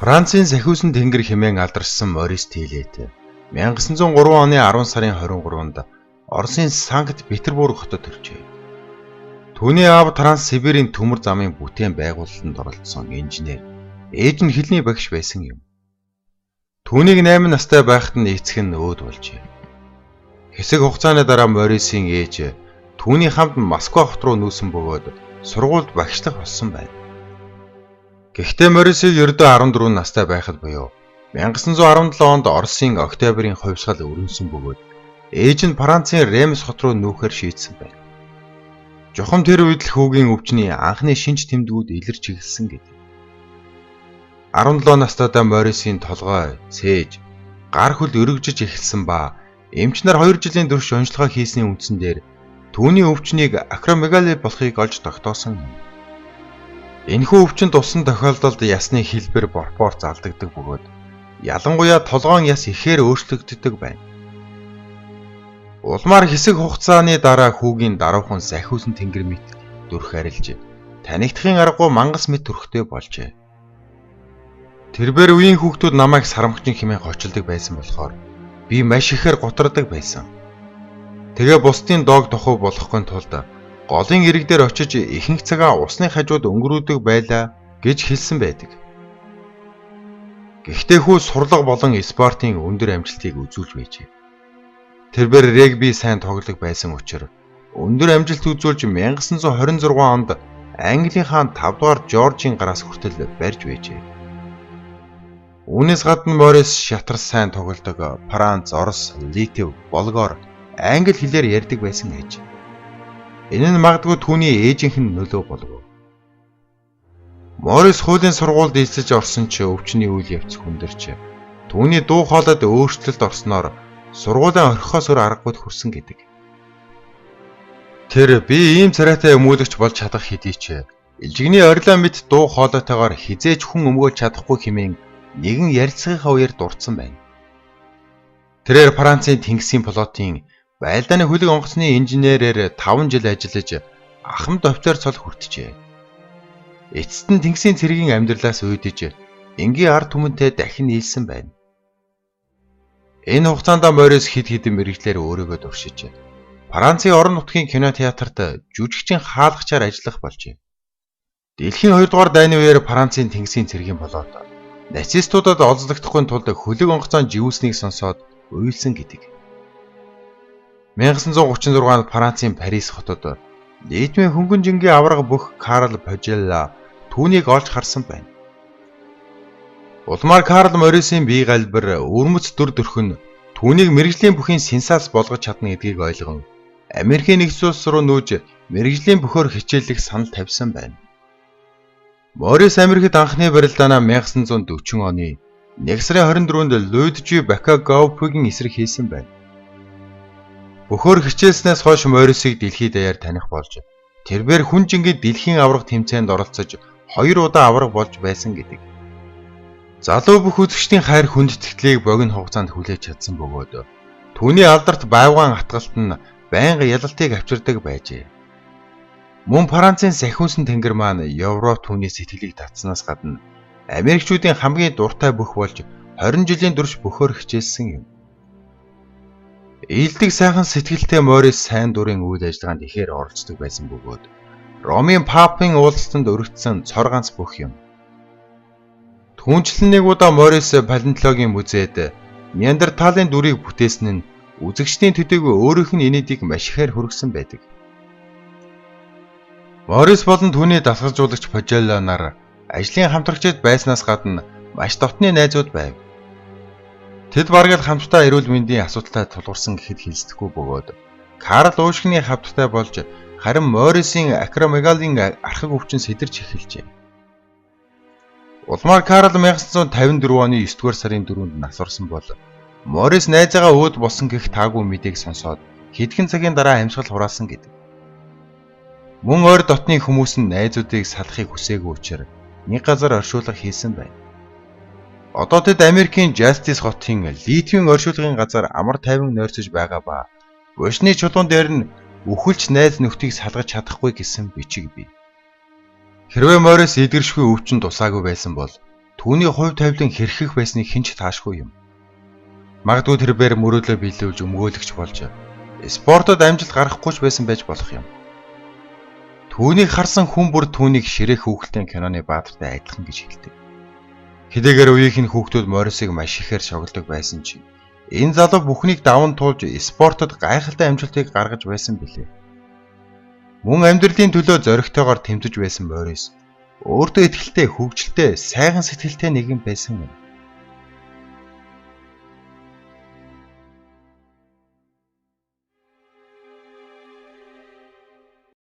Францын Сахиусан тэнгэр хэмээн алдаршсан Морис Телет 1903 оны 10 сарын 23-нд Оросын Санкт Петербург хотод төржээ. Түүний аав Транссибирийн төмөр замын бүтээн байгуулалтанд оролцсон инженер, ээж нь хэлний багш байсан юм. Түүнийг 8 настай байхад нь эцэг нь өөд болжээ. Хэсэг хугацааны дараа Морисын ээж түүний хамт Москва хот руу нүүсэн бөгөөд сургуульд багшлах болсон байна. Гэхдээ Морисыг ердөө 14 настай байхад буюу 1917 онд Оросын Октябрийн хувьсгал өрнөсөн бөгөөд ээж нь Францын Ремс хот руу нүүхээр шийдсэн байна. Жухам тэр үед л хүүгийн өвчний анхны шинж тэмдгүүд илэрч эхэлсэн гэдэг. 17 настайдаа Морисын толгой, цээж, гар хөл өргөжж эхэлсэн ба эмч нар 2 жилийн турш онцлогоо хийсний үндсэн дээр түүний өвчнийг акромегали болохыг олж тогтоосон юм. Энэхүү өвчин тусан тохиолдолд ясны хэлбэр пропорц алдагддаг бөгөөд ялангуяа толгоон яс ихээр өөрчлөгддөг байна. Улмаар хэсэг хугацааны дараа хүүгийн даруухан Сахиусан тэнгэр мэт дүрх арилж танигдахын аргагүй мангас мэт төрхтэй болжээ. Тэрбээр үеийн хүүхдүүд намайг сарамхчин хэмээн хочилдог байсан болохоор би маш ихээр гутардаг байсан. Тэгээ бусдын доог тохов болохгүй тулд голын ирэг дээр очиж ихэнх цагаа усны хажууд өнгөрүүдэг байлаа гэж хэлсэн байдаг. Гэхдээ хүү сурлага болон спортын өндөр амжилтыг үзүүлж байжээ. Тэрбээр регби сайн тоглох байсан учраас өндөр амжилт үзүүлж 1926 онд Английнхаа 5 дугаар Жоржийн гараас хүртэл барьж байжээ. Үүнээс гадна Морис шатар сайн тоглодог Франц, Орос, Литв, Болгор, англи хэлээр ярьдаг байсан гэж. Энэ нь магадгүй түүний ээжийнх нь нөлөө болов. Морис хуулийн сургуульд эцэж орсон ч өвчний үйл явц хүндэрч түүний дуу хоолойд өөрчлөлт орсноор сургуулийн орхихоос өөр аргагүй хүрсэн гэдэг. Тэр би ийм царайтай өмүүлэгч болж чадах хэдий ч илжигний орилоо мэт дуу хоолойтойгоор хизээж хүн өмгөөлж чадахгүй хэмээн нэгэн ярилцлагынхаа үеэр дурдсан байна. Тэрээр Францын тэнгисийн флотын байлдааны хөлөг онгоцны инженерээр 5 жил ажиллаж ахмад офицер цол хүртжээ. Эцэст нь тэнгисийн цэргийн амьдралаас уйдаж энгийн ард түмэнтэй дахин нийлсэн байна. Энэ хугацаанд Морис хэд хэдэн мэргэжлээр өөрийгөө дуршиж Францын орон нутгийн кино театрт жүжигчин хаалгачаар ажиллах болжээ. Дэлхийн 2 дугаар дайны үеэр Францын тэнгисийн цэргийн болоод нацистуудад олзлогдохгүй тулд хөлөг онгоцон живүүлснийг сонсоод уйлсан гэдэг. 1936 онд Францын Парис хотод нийтмийн хөнгөн жингийн авраг бүх Карл Пожелла түүнийг олж харсан байна. Улмаар Карл Морисын бие галбир өвөрмөц дүр төрхөн түүнийг мэрэгжлийн бүхийн сенсац болгож чадна гэдгийг ойлгон Америкийн нэгдсэн улс руу нүүж мэрэгжлийн бөхөөр хичээллэх санал тавьсан байна. Морис Америкт анхны барилдаанаа 1940 оны 1 сарын 24-нд Луиджи Бакагаупигийн эсрэг хийсэн байна. Бөхөөр хичээлснээс хойш Морисыг дэлхийд даяар таних болж тэрбээр хүн жингийн дэлхийн авраг тэмцээнд оролцож 2 удаа авраг болж байсан гэдэг. Залуу бүх үзэгчдийн хайр хүндэтгэлийг богино хугацаанд хүлээж чадсан бөгөөд түүний алдарт байвгаан атгалт нь байнга ялалтыг авчирдаг байжээ. Мөн Францын Сахиусан тэнгэр маань Европ түүний сэтгэлийг татснаас гадна Америкчүүдийн хамгийн дуртай бүх болж 20 жилийн турш бөхөөр хичээлсэн юм. Ийдэг сайхан сэтгэлтэй Морис сайн дурын үйл ажиллагаанд ихээр оролцдог байсан бөгөөд Ромын папын уулзалтанд өргөцсөн цор ганц бүх юм. Түүнчлэн нэг удаа Морис палеонтологийн музейд Неандерталын дүрийг бүтээсэн нь үзэгчдийн төдийгүй өөрийнх нь инээдийг маш ихээр хүргэсэн байдаг. Морис болон түүний дасгалжуулагч Пожелла нар ажлын хамтрагчид байснаас гадна маш дотны найзууд байв. Тэд бараг л хамтдаа эрүүл мэндийн асуудалтай тулгарсан гэхэд хэлцэхгүй бөгөөд Карл уушгины хавттай болж харин Морисын акромегалын архаг өвчин сэтэрч эхэлжээ. Улмаар Карл 1954 оны 9 дугаар сарын 4-нд насварсан бол Морис найзаагаа өөд болсон гэх таагүй мэдээг сонсоод хэдхэн цагийн дараа амьсгал хураасан гэдэг. Мөн ойр дотны хүмүүс нь найзуудыг салахыг хүсээгүй учраас нэг газар оршуулга хийсэн байна. Одоо тэд Америкийн Justice хотын Литвийн оршуулгын газар амар тайван нойрсож байгаа ба Бошны чулуун дээр нь үхэлч найз нөхдийг салгаж чадахгүй гэсэн бичиг бий. Хэрвээ Морис эдгэршгүй өвчин тусаагүй байсан бол Түүний хувь тавилан хэрхэх байсныг хэн ч таашгүй юм. Магадгүй тэрээр мөрөөдлөө биелүүлж өмгөөлөгч болж спортод амжилт гаргахгүй ч байсан байж болох юм. Түүнийг харсан хүн бүр түүнийг ширээх хүүхэлдэйн киноны баатартай адилхан гэж хэлдэг. Хэдийгээр үеийнх нь хүүхдүүд Моррисыг маш ихээр шогддог байсан ч энэ залуу бүхнийг даван туулж спортод гайхалтай амжилтыг гаргаж байсан билээ. Мөн амьдралын төлөө зоригтойгоор тэмцэж байсан Моррис өөртөө ихтэй, хөвгөлтэй, сайхан сэтгэлтэй нэгэн байсан юм.